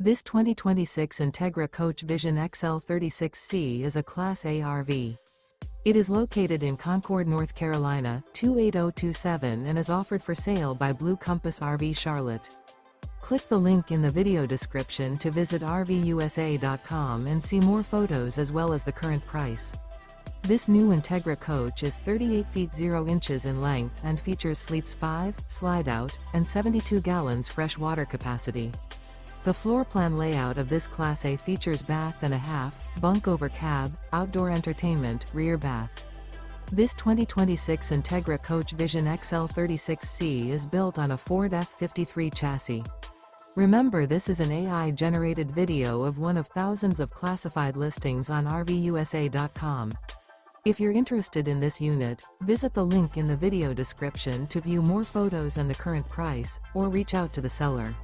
This 2026 Entegra Coach Vision XL 36C is a Class A RV. It is located in Concord, North Carolina, 28027 and is offered for sale by Blue Compass RV Charlotte. Click the link in the video description to visit RVUSA.com and see more photos as well as the current price. This new Entegra coach is 38 feet 0 inches in length and features sleeps 5, slide-out, and 72 gallons fresh water capacity. The floor plan layout of this Class A features bath and a half, bunk over cab, outdoor entertainment, rear bath. This 2026 Entegra Coach Vision XL 36C is built on a Ford F53 chassis. Remember, this is an AI-generated video of one of thousands of classified listings on RVUSA.com. If you're interested in this unit, visit the link in the video description to view more photos and the current price, or reach out to the seller.